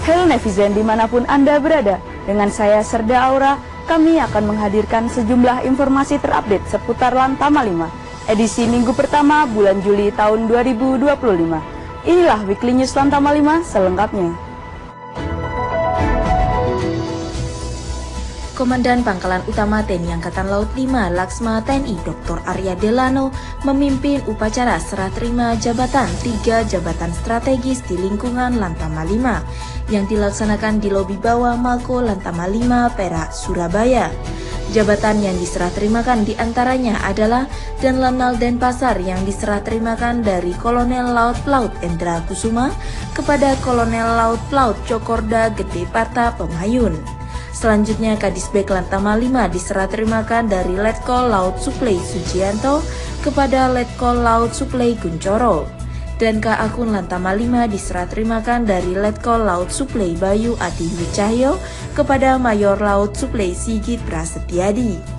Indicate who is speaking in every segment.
Speaker 1: Halo netizen dimanapun Anda berada, dengan saya Serda Aura, kami akan menghadirkan sejumlah informasi terupdate seputar Lantama 5, edisi minggu pertama bulan Juli tahun 2025. Inilah Weekly News Lantama 5 selengkapnya.
Speaker 2: Komandan Pangkalan Utama TNI Angkatan Laut 5 Laksma TNI Dr. Arya Delano memimpin upacara serah terima jabatan 3 jabatan strategis di lingkungan Lantama 5 yang dilaksanakan di lobi bawah Mako Lantama 5 Perak, Surabaya. Jabatan yang diserah terimakan diantaranya adalah Danlanal Denpasar yang diserah terimakan dari Kolonel Laut Pelaut Endra Kusuma kepada Kolonel Laut Pelaut Cokorda Gede Parta Pemayun. Selanjutnya Kadisbek Lantama 5 diserah terimakan dari Letkol Laut Suplei Sujianto kepada Letkol Laut Suplei Guncoro. Dan Ka-Akun Lantama 5 diserah terimakan dari Letkol Laut Suplei Bayu Adi Wicahyo kepada Mayor Laut Suplei Sigit Prasetyadi.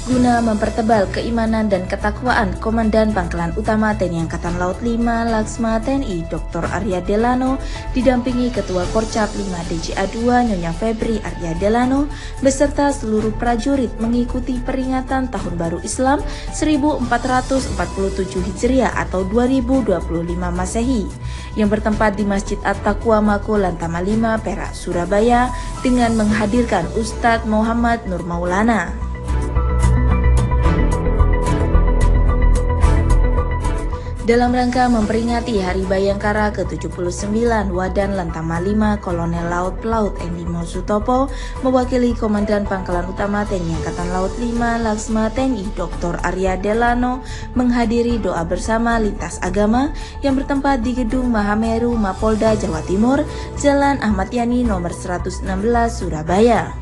Speaker 2: Guna mempertebal keimanan dan ketakwaan, Komandan Pangkalan Utama TNI Angkatan Laut 5 Laksma TNI Dr. Arya Delano didampingi Ketua Korcap 5 DJA 2 Nyonya Febri Arya Delano beserta seluruh prajurit mengikuti peringatan Tahun Baru Islam 1447 Hijriah atau 2025 Masehi yang bertempat di Masjid At-Taqwa Mako Lantama 5 Perak, Surabaya dengan menghadirkan Ustadz Muhammad Nur Maulana. Dalam rangka memperingati Hari Bayangkara ke-79, Wadan Lantama 5 Kolonel Laut Pelaut Endimo Sutopo mewakili Komandan Pangkalan Utama TNI Angkatan Laut 5 Laksma TNI Dr. Arya Delano menghadiri doa bersama lintas agama yang bertempat di Gedung Mahameru Mapolda Jawa Timur, Jalan Ahmad Yani nomor 116 Surabaya.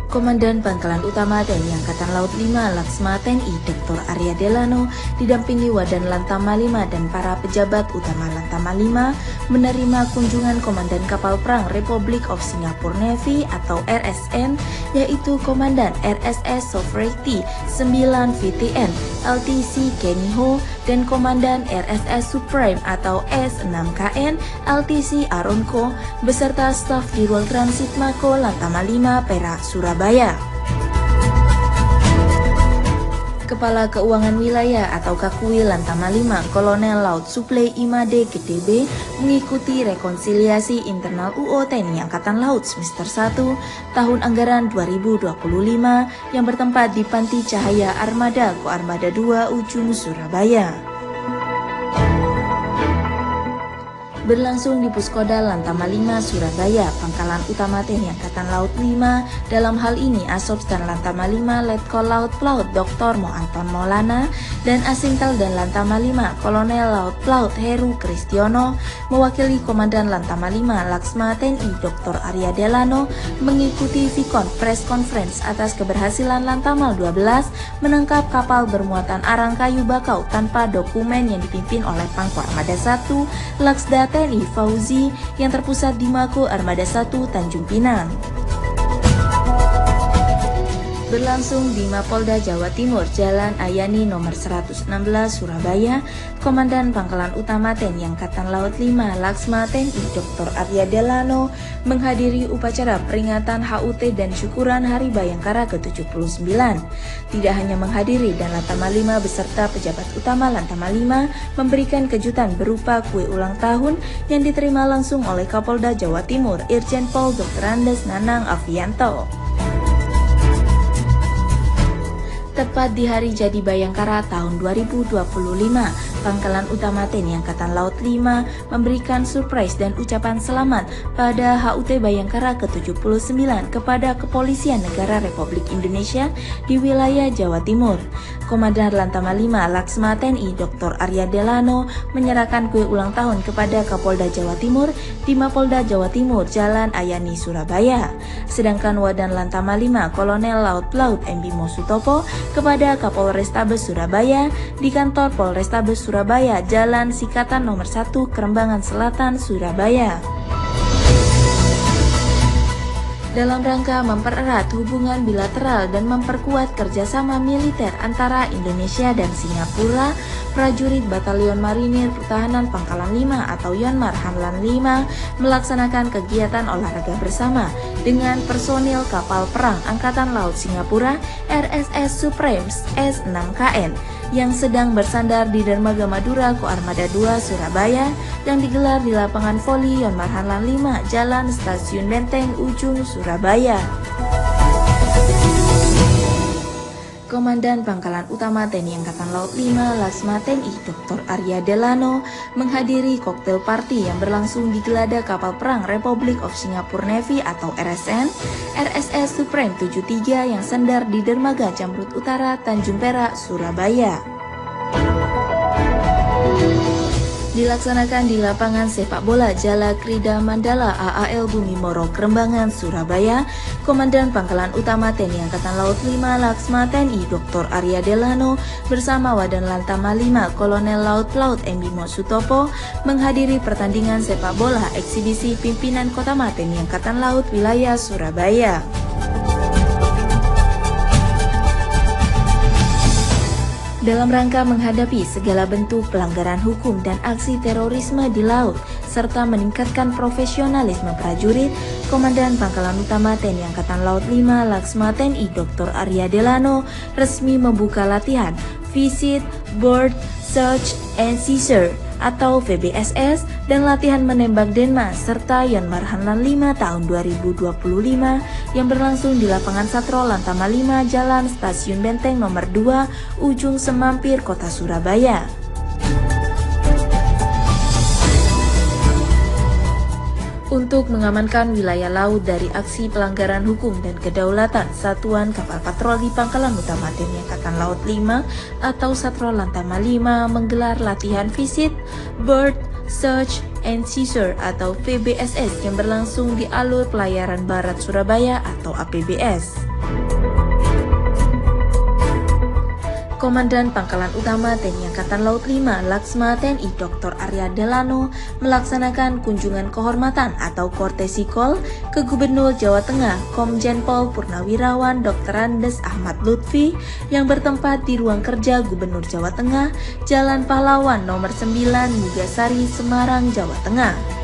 Speaker 2: Komandan Pangkalan Utama TNI Angkatan Laut 5 Laksma TNI Dr. Arya Delano didampingi Wadan Lantama 5 dan para pejabat utama Lantama 5 menerima kunjungan Komandan Kapal Perang Republic of Singapore Navy atau RSN, yaitu Komandan RSS Sovereignty 9 VTN LTC Kenny Ho dan Komandan RSS Supreme atau S6KN LTC Aronko beserta staf di ruang transit Mako Lantama 5 Perak, Surabaya. Kepala Keuangan Wilayah atau Kakuwil Lantama 5 Kolonel Laut Suplei Imade GDB mengikuti rekonsiliasi internal UO TNI Angkatan Laut semester 1 tahun anggaran 2025 yang bertempat di Panti Cahaya Armada Koarmada 2 Ujung, Surabaya. Berlangsung di Puskoda Lantama 5 Surabaya, Pangkalan Utama TNI Angkatan Laut 5, dalam hal ini Asops dan Lantama 5 Letkol Laut Pelaut Dr. Mo Anton Maulana dan Asingtel dan Lantama 5 Kolonel Laut Pelaut Heru Kristiono mewakili Komandan Lantama 5 Laksma TNI Dr. Arya Delano mengikuti Vikon Press Conference atas keberhasilan Lantamal 12 menangkap kapal bermuatan arang kayu bakau tanpa dokumen yang dipimpin oleh Pangko Armada 1 Laksda TNI Fauzi yang terpusat di Mako Armada 1 Tanjung Pinang. Berlangsung di Mapolda Jawa Timur, Jalan Ayani nomor 116 Surabaya, Komandan Pangkalan Utama TNI Angkatan Laut 5 Laksma TNI Dr. Arya Delano menghadiri upacara peringatan HUT dan syukuran Hari Bayangkara ke-79. Tidak hanya menghadiri, dan Lantama 5 beserta pejabat utama Lantama 5 memberikan kejutan berupa kue ulang tahun yang diterima langsung oleh Kapolda Jawa Timur Irjen Pol Dr. Andes Nanang Avianto. Tepat di hari jadi Bayangkara tahun 2025, Pangkalan Utama TNI Angkatan Laut 5 memberikan surprise dan ucapan selamat pada HUT Bayangkara ke-79 kepada Kepolisian Negara Republik Indonesia di wilayah Jawa Timur. Komandan Lantama 5 Laksma TNI Dr. Arya Delano menyerahkan kue ulang tahun kepada Kapolda Jawa Timur di Mapolda Jawa Timur, Jalan Ayani, Surabaya. Sedangkan Wadan Lantama 5 Kolonel Laut Pelaut Endimo Sutopo kepada Kapolrestabes Surabaya di kantor Polrestabes Surabaya, Jalan Sikatan nomor 1 Kerembangan Selatan, Surabaya. dalam rangka mempererat hubungan bilateral dan memperkuat kerjasama militer antara Indonesia dan Singapura. Prajurit Batalion Marinir Pertahanan Pangkalan 5 atau Yonmar Hanlan 5 melaksanakan kegiatan olahraga bersama dengan personil kapal perang Angkatan Laut Singapura RSS Supremes S6KN yang sedang bersandar di dermaga Madura Koarmada 2 Surabaya yang digelar di lapangan voli Yonmar Hanlan 5 Jalan Stasiun Benteng Ujung Surabaya. Komandan Pangkalan Utama TNI Angkatan Laut 5 Laksma TNI Dr. Arya Delano menghadiri koktail party yang berlangsung di gelada kapal perang Republic of Singapore Navy atau RSN RSS Supreme 73 yang sandar di dermaga Jamrut Utara Tanjung Perak, Surabaya. Dilaksanakan di lapangan sepak bola Jala Krida Mandala AAL Bumi Moro Kerembangan, Surabaya. Komandan Pangkalan Utama TNI Angkatan Laut 5 Laksma TNI Dr. Arya Delano bersama Wadan Lantama 5 Kolonel Laut Pelaut M. Bimo Sutopo menghadiri pertandingan sepak bola eksibisi pimpinan Kota TNI Angkatan Laut wilayah Surabaya. Dalam rangka menghadapi segala bentuk pelanggaran hukum dan aksi terorisme di laut, serta meningkatkan profesionalisme prajurit, Komandan Pangkalan Utama TNI Angkatan Laut 5 Laksma TNI Dr. Arya Delano resmi membuka latihan Visit, Board, Search, and Seizure atau VBSS dan latihan menembak Denma serta Yonmar Hanlan 5 tahun 2025 yang berlangsung di lapangan Satro Lantama 5 Jalan Stasiun Benteng nomor 2 Ujung Semampir Kota Surabaya. Untuk mengamankan wilayah laut dari aksi pelanggaran hukum dan kedaulatan, Satuan Kapal Patroli Pangkalan Utama TNI Angkatan Laut 5 atau Satro Lantama 5 menggelar latihan Visit, Bird, Search, and Seizure atau VBSS yang berlangsung di Alur Pelayaran Barat Surabaya atau APBS. Komandan Pangkalan Utama TNI Angkatan Laut 5 Laksma TNI Dr. Arya Delano melaksanakan kunjungan kehormatan atau courtesy call ke Gubernur Jawa Tengah Komjen Pol Purnawirawan Dr. Andes Ahmad Lutfi yang bertempat di ruang kerja Gubernur Jawa Tengah Jalan Pahlawan nomor 9 Mugasari, Semarang, Jawa Tengah.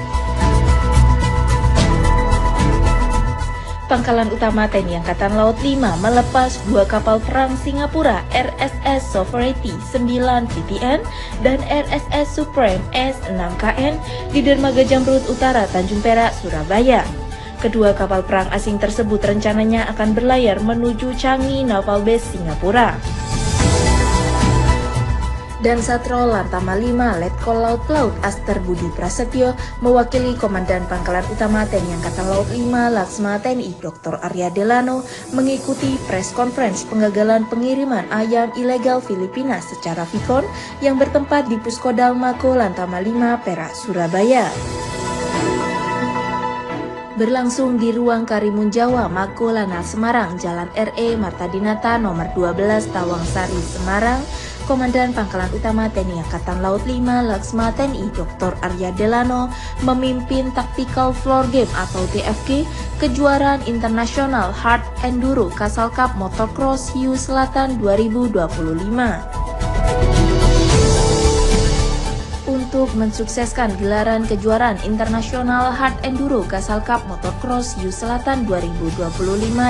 Speaker 2: Pangkalan Utama TNI Angkatan Laut 5 melepas 2 kapal perang Singapura RSS Sovereignty 9 VTN dan RSS Supreme S6KN di dermaga Jamrut Utara Tanjung Perak, Surabaya. Kedua kapal perang asing tersebut rencananya akan berlayar menuju Changi Naval Base Singapura. Dan Satro Lantama 5 Letkol Laut Pelaut Aster Budi Prasetyo mewakili Komandan Pangkalan Utama TNI Angkatan Laut 5 Laksma TNI Dr. Arya Delano mengikuti press conference penggagalan pengiriman ayam ilegal Filipina secara Vicon yang bertempat di Puskodam Mako Lantama 5 Perak, Surabaya. Berlangsung di ruang Karimun Jawa, Mako Lanal Semarang, Jalan RE Marta Dinata nomor 12 Tawangsari, Semarang, Komandan Pangkalan Utama TNI Angkatan Laut 5 Laksma TNI Dr. Arya Delano memimpin Tactical Floor Game atau TFG kejuaraan internasional Hard Enduro Castle Cup Motocross Hiu Selatan 2025. Untuk mensukseskan gelaran kejuaraan internasional Hard Enduro Castle Cup Motocross Hiu Selatan 2025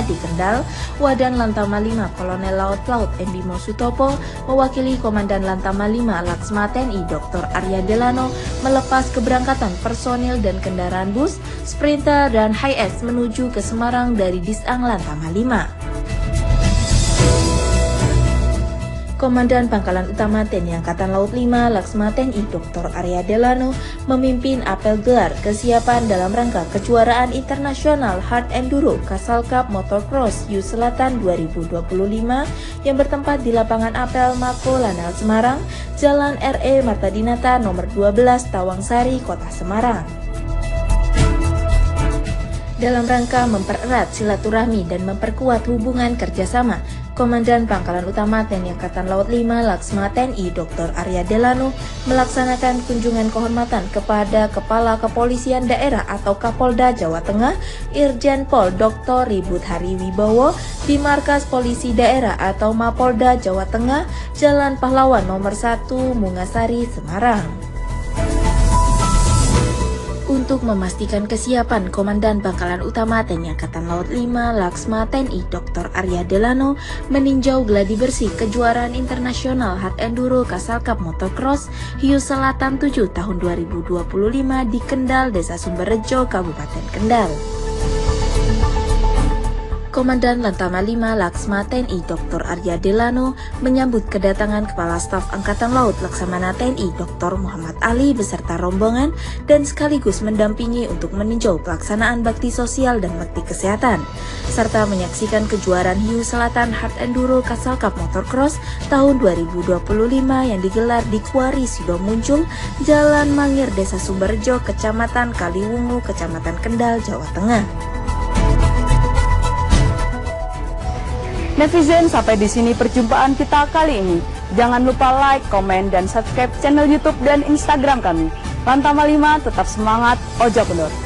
Speaker 2: di Kendal, Wadan Lantama 5 Kolonel Laut Pelaut M. Bimo Sutopo mewakili Komandan Lantama 5 Laksma TNI Dr. Arya Delano melepas keberangkatan personil dan kendaraan bus, Sprinter dan Hi-S menuju ke Semarang dari Disang Lantama 5. Komandan Pangkalan Utama TNI Angkatan Laut 5 Laksma TNI Dr. Arya Delano memimpin apel gelar kesiapan dalam rangka kejuaraan internasional Hard Enduro Castle Cup Motocross Hiu Selatan 2025 yang bertempat di lapangan apel Mako Lanal Semarang, Jalan RE Marta Dinata nomor 12 Tawangsari, Kota Semarang. Dalam rangka mempererat silaturahmi dan memperkuat hubungan kerjasama Komandan Pangkalan Utama TNI Angkatan Laut 5 Laksma TNI Dr. Arya Delano melaksanakan kunjungan kehormatan kepada Kepala Kepolisian Daerah atau Kapolda Jawa Tengah Irjen Pol Dr. Ribut Hari Wibowo di Markas Polisi Daerah atau Mapolda Jawa Tengah, Jalan Pahlawan nomor 1, Mungasari, Semarang. Untuk memastikan kesiapan, Komandan Pangkalan Utama TNI Angkatan Laut 5 Laksma TNI Dr. Arya Delano meninjau gladi bersih kejuaraan internasional hard enduro Castle Cup Motocross Hiu Selatan 7 tahun 2025 di Kendal, Desa Sumberrejo, Kabupaten Kendal. Komandan Lantama 5 Laksma TNI Dr. Arya Delano menyambut kedatangan Kepala Staf Angkatan Laut Laksamana TNI Dr. Muhammad Ali beserta rombongan dan sekaligus mendampingi untuk meninjau pelaksanaan bakti sosial dan bakti kesehatan, serta menyaksikan kejuaraan Hiu Selatan Hard Enduro Castle Cup Motocross tahun 2025 yang digelar di Kuari Sidomuncul, Jalan Mangir, Desa Sumberrejo, Kecamatan Kaliwungu, Kecamatan Kendal, Jawa Tengah.
Speaker 1: Netizen, sampai di sini perjumpaan kita kali ini. Jangan lupa like, komen, dan subscribe channel YouTube dan Instagram kami. Lantama 5 tetap semangat, ojo kendor.